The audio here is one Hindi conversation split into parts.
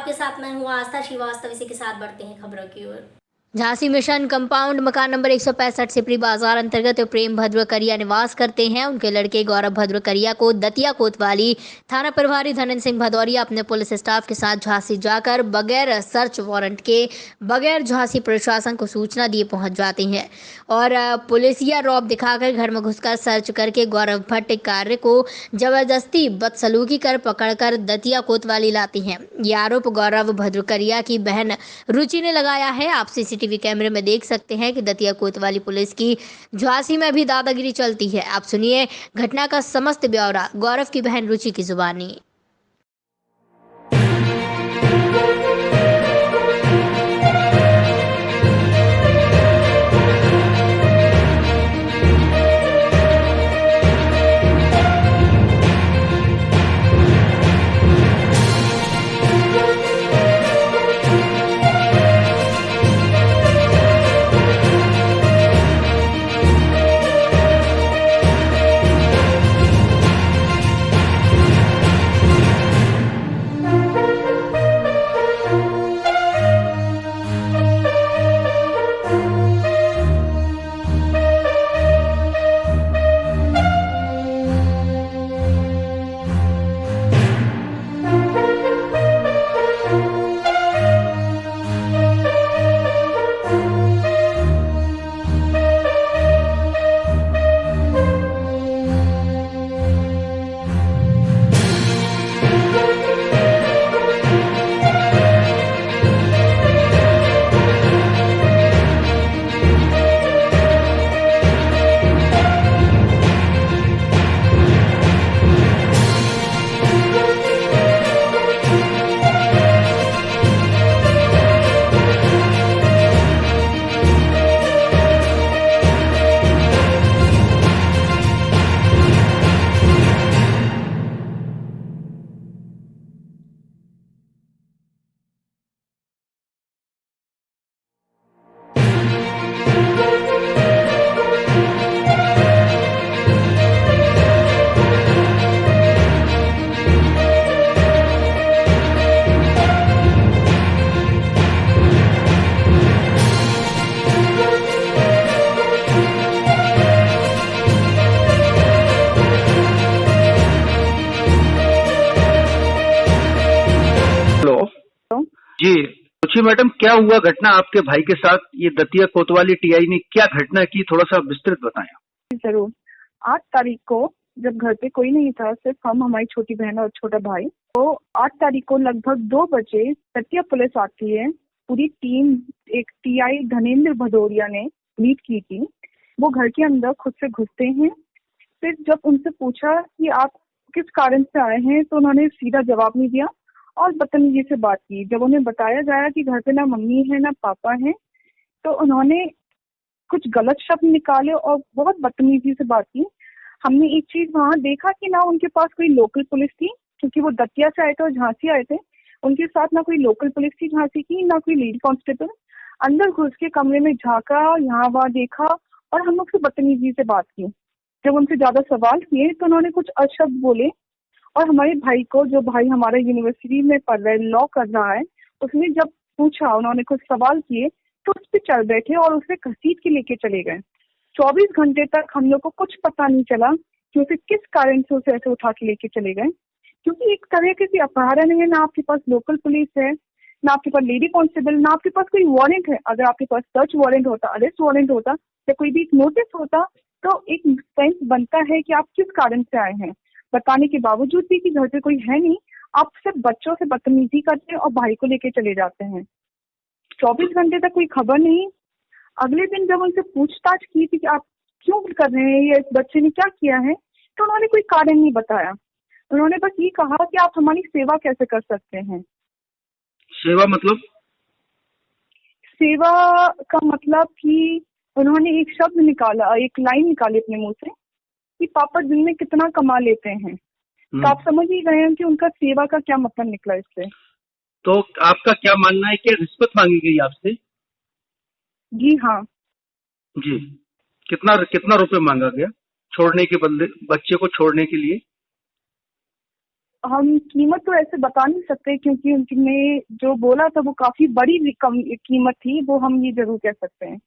आपके साथ मैं हूँ आस्था श्रीवास्तव। इसी के साथ बढ़ते हैं खबरों की ओर। झांसी मिशन कंपाउंड मकान नंबर 165 सिपरी बाजार अंतर्गत प्रेम भद्र करिया निवास करते हैं। उनके लड़के गौरव भद्र करिया को दतिया कोतवाली थाना प्रभारी धनंजय सिंह भदौरिया अपने पुलिस स्टाफ के साथ झांसी जाकर बगैर सर्च वारंट के बगैर झांसी प्रशासन को सूचना दिए पहुंच जाते हैं और पुलिसिया रौब दिखाकर घर में घुसकर सर्च करके गौरव भट्ट कार्य को जबरदस्ती बदसलूकी कर पकड़कर दतिया कोतवाली लाती हैं। ये आरोप गौरव भद्र करिया की बहन रुचि ने लगाया है। आप सीसीटीवी कैमरे में देख सकते हैं कि दतिया कोतवाली पुलिस की झांसी में भी दादागिरी चलती है। आप सुनिए घटना का समस्त ब्यौरा गौरव की बहन रुचि की जुबानी। हेलो। जी रुचि मैडम, क्या हुआ घटना आपके भाई के साथ? ये दतिया कोतवाली टीआई ने क्या घटना की, थोड़ा सा विस्तृत बताएं। जरूर। 8 तारीख को जब घर पे कोई नहीं था, सिर्फ हम, हमारी छोटी बहन और छोटा भाई, तो 8 तारीख को लगभग 2 बजे दतिया पुलिस आती है। पूरी टीम, एक टीआई धनेंद्र भदौरिया ने लीड की थी। वो घर के अंदर खुद से घुसते हैं। फिर जब उनसे पूछा कि आप किस कारण से आए हैं, तो उन्होंने सीधा जवाब नहीं दिया और बदतमीजी से बात की। जब उन्हें बताया गया कि घर पे ना मम्मी है ना पापा है, तो उन्होंने कुछ गलत शब्द निकाले और बहुत बदतमीजी से बात की। हमने एक चीज वहां देखा कि ना उनके पास कोई लोकल पुलिस थी, क्योंकि वो दतिया से आए थे और झांसी आए थे। उनके साथ ना कोई लोकल पुलिस थी झांसी की, ना कोई लेडी कांस्टेबल। अंदर घुस के कमरे में झांका, यहाँ वहाँ देखा और हम लोग से बदतमीजी से बात की। जब उनसे ज्यादा सवाल किए तो उन्होंने कुछ अशब्द बोले और हमारे भाई को, जो भाई हमारा यूनिवर्सिटी में पढ़ रहा है, लॉ कर रहा है, उसने जब पूछा, उन्होंने कुछ सवाल किए तो उस पर चढ़ बैठे और उसे घसीट के लेके चले गए। 24 घंटे तक हम लोग को कुछ पता नहीं चला कि उसे किस कारण से उसे ऐसे उठा के लेके चले गए, क्योंकि एक तरह के अपहरण है। ना आपके पास लोकल पुलिस है, ना आपके पास लेडी कांस्टेबल, ना आपके पास कोई वारंट है। अगर आपके पास सर्च वारंट होता, अरेस्ट वारंट होता या कोई भी नोटिस होता, तो एक सेंस बनता है कि आप किस कारण से आए हैं। बताने के बावजूद भी कि घर पे कोई है नहीं, आप सिर्फ बच्चों से बदतमीजी करते हैं और भाई को लेके चले जाते हैं। 24 घंटे तक कोई खबर नहीं। अगले दिन जब उनसे पूछताछ की थी कि आप क्यों कर रहे हैं, ये इस बच्चे ने क्या किया है, तो उन्होंने कोई कारण नहीं बताया। उन्होंने बस ये कहा कि आप हमारी सेवा कैसे कर सकते हैं। सेवा मतलब? सेवा का मतलब कि उन्होंने एक शब्द निकाला, एक लाइन निकाली अपने मुंह से कि पापा दिन में कितना कमा लेते हैं। तो आप समझ ही गए हैं कि उनका सेवा का क्या मतलब निकला इससे। तो आपका क्या मानना है कि रिश्वत मांगी गई आपसे? जी हाँ। जी। कितना कितना रुपए मांगा गया छोड़ने के बदले, बच्चे को छोड़ने के लिए? हम कीमत तो ऐसे बता नहीं सकते, क्योंकि उनने जो बोला था वो काफी बड़ी कीमत थी, वो हम ये जरूर कह सकते हैं।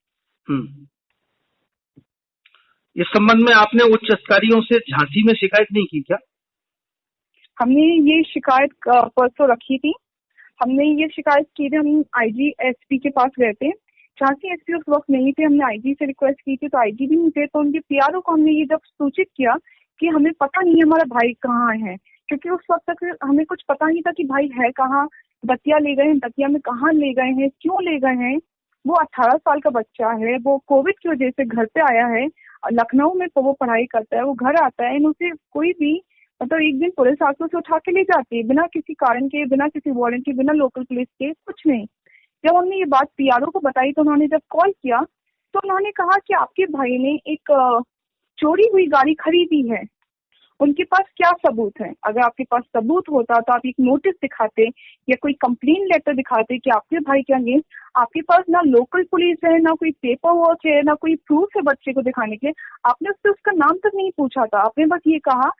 इस संबंध में आपने उच्च अधिकारियों से झांसी में शिकायत नहीं की क्या? हमने ये शिकायत परसों रखी थी। हमने ये शिकायत की थी, हम आईजी एसपी के पास गए थे। झांसी एसपी उस वक्त नहीं थे, हमने आईजी से रिक्वेस्ट की थी, तो आईजी भी नहीं थे। तो उनके पीआरओ को हमने ये जब सूचित किया कि हमें पता नहीं है हमारा भाई कहाँ है, क्योंकि उस वक्त तक हमें कुछ पता नहीं था कि भाई है कहाँ, दतिया ले गए हैं, दतिया में कहाँ ले गए हैं, क्यों ले गए हैं। वो 18 साल का बच्चा है, वो कोविड की वजह से घर पे आया है, लखनऊ में वो पढ़ाई करता है, वो घर आता है, उसे कोई भी मतलब एक दिन पुलिस आके उसे उठा के ले जाती है, बिना किसी कारण के, बिना किसी वारंट के, बिना लोकल पुलिस के, कुछ नहीं। जब हमने ये बात पीआरओ को बताई तो उन्होंने जब कॉल किया तो उन्होंने कहा कि आपके भाई ने एक चोरी हुई गाड़ी खरीदी है, उनके पास क्या सबूत है? अगर आपके पास सबूत होता तो आप एक नोटिस दिखाते या कोई कंप्लेन लेटर दिखाते कि आपके भाई के अगेंस्ट। आपके पास ना लोकल पुलिस है, ना कोई पेपर वर्क है, ना कोई प्रूफ है बच्चे को दिखाने के। आपने उससे उसका नाम तक नहीं पूछा था, आपने बस ये कहा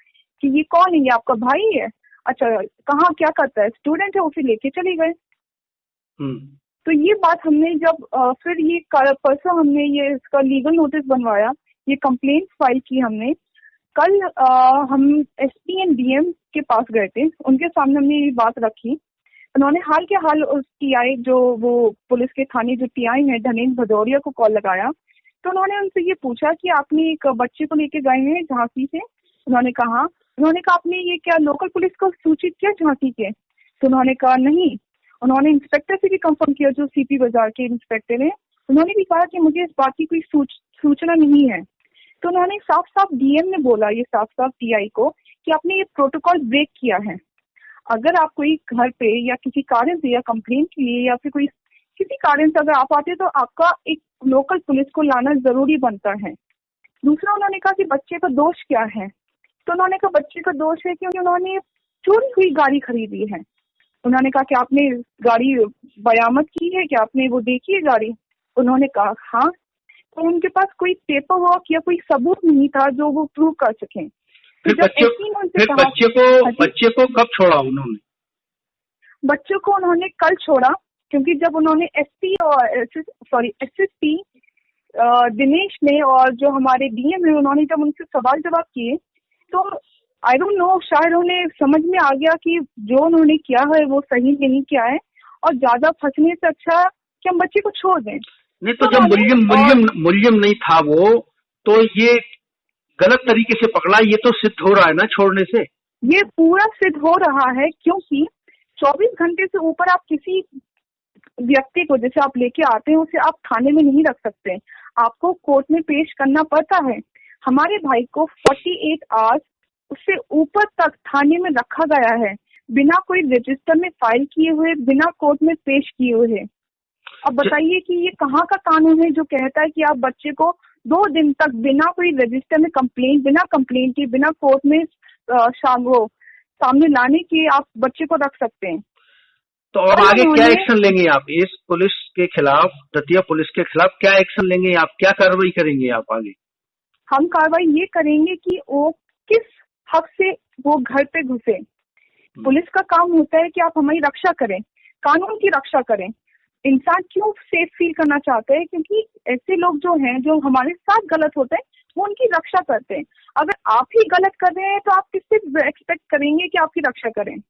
कि ये कौन है, ये आपका भाई है, अच्छा कहाँ क्या करता है, स्टूडेंट है, उसे लेके चले गए। तो ये बात हमने जब फिर ये परसों हमने ये इसका लीगल नोटिस बनवाया, ये कंप्लेंट फाइल की हमने। कल हम एसपी एंड डीएम के पास गए थे, उनके सामने हमने ये बात रखी। उन्होंने हाल के हाल उस टीआई जो वो पुलिस के थाने जो टीआई है धनेश भदौरिया को कॉल लगाया। तो उन्होंने उनसे ये पूछा कि आपने एक बच्चे को लेके गए हैं झांसी से? उन्होंने कहा आपने ये क्या लोकल पुलिस को सूचित किया झांसी के? तो उन्होंने कहा नहीं। उन्होंने इंस्पेक्टर से भी कंफर्म किया, जो सीपी बाजार के इंस्पेक्टर हैं, उन्होंने भी कहा कि मुझे इस बात की कोई सूचना नहीं है। तो उन्होंने साफ साफ डीएम ने बोला ये साफ साफ टीआई को कि आपने ये प्रोटोकॉल ब्रेक किया है। अगर आप कोई घर पे या किसी कारण से या कंप्लेन के लिए या फिर कोई किसी कारण से अगर आप आते तो आपका एक लोकल पुलिस को लाना जरूरी बनता है। दूसरा उन्होंने कहा कि बच्चे का दोष क्या है? तो उन्होंने कहा बच्चे का दोष है कि उन्होंने चोरी हुई गाड़ी खरीदी है। उन्होंने कहा कि आपने गाड़ी बरामद की है, क्या आपने वो देखी है गाड़ी? उन्होंने कहा हाँ। तो उनके पास कोई पेपर वर्क या कोई सबूत नहीं था जो वो प्रूव कर सकें। फिर बच्चे को कब छोड़ा उन्होंने? बच्चों को उन्होंने कल छोड़ा, क्योंकि जब उन्होंने एसएसपी दिनेश ने और जो हमारे डीएम है उन्होंने जब उनसे सवाल जवाब किए तो आई डोंट नो, शायद उन्हें समझ में आ गया कि जो उन्होंने किया है वो सही नहीं किया है और ज्यादा फंसने से अच्छा कि हम बच्चे को छोड़ दें। नहीं तो जब मुल्जिम नहीं था वो, तो ये गलत तरीके से पकड़ा, ये तो सिद्ध हो रहा है ना छोड़ने से। ये पूरा सिद्ध हो रहा है, क्योंकि 24 घंटे से ऊपर आप किसी व्यक्ति को जैसे आप लेके आते हैं उसे आप थाने में नहीं रख सकते, आपको कोर्ट में पेश करना पड़ता है। हमारे भाई को 48 आवर्स उससे ऊपर तक थाने में रखा गया है, बिना कोई रजिस्टर में फाइल किए हुए, बिना कोर्ट में पेश किए हुए। अब बताइए कि ये कहाँ का कानून है जो कहता है कि आप बच्चे को 2 दिन तक बिना कोई रजिस्टर में बिना कंप्लेन के, बिना कोर्ट में सामने लाने के आप बच्चे को रख सकते हैं। तो अब आगे क्या एक्शन लेंगे आप इस पुलिस के खिलाफ, दतिया पुलिस के खिलाफ क्या एक्शन लेंगे आप, क्या कार्रवाई करेंगे आप आगे? हम कार्रवाई ये करेंगे कि वो किस हक से वो घर पे घुसे। पुलिस का काम होता है कि आप हमारी रक्षा करें, कानून की रक्षा करें। इंसान क्यों सेफ फील करना चाहते हैं? क्योंकि ऐसे लोग जो हैं जो हमारे साथ गलत होते हैं वो उनकी रक्षा करते हैं। अगर आप ही गलत कर रहे हैं तो आप किससे एक्सपेक्ट करेंगे कि आपकी रक्षा करें?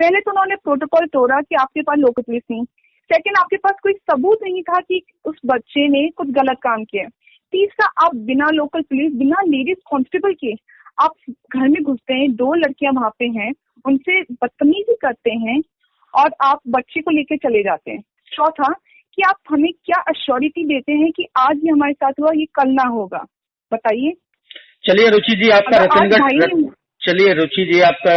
पहले तो उन्होंने प्रोटोकॉल तोड़ा कि आपके पास लोकल पुलिस नहीं। सेकंड, आपके पास कोई सबूत नहीं था कि उस बच्चे ने कुछ गलत काम किया। तीसरा, आप बिना लोकल पुलिस, बिना लेडीज कांस्टेबल के आप घर में घुसते हैं, 2 लड़कियां वहां पे हैं, उनसे बदतमीजी करते हैं और आप बच्चे को लेके चले जाते हैं। चौथा, कि आप हमें क्या अश्योरिटी देते हैं कि आज ये हमारे साथ हुआ, ये कल ना होगा? बताइए। चलिए रुचि जी, आपका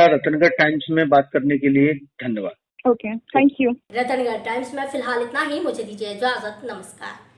रतनगढ़ टाइम्स में बात करने के लिए धन्यवाद। Okay, thank you. Ratangarh times में फिलहाल इतना ही, मुझे दीजिए इजाजत, नमस्कार।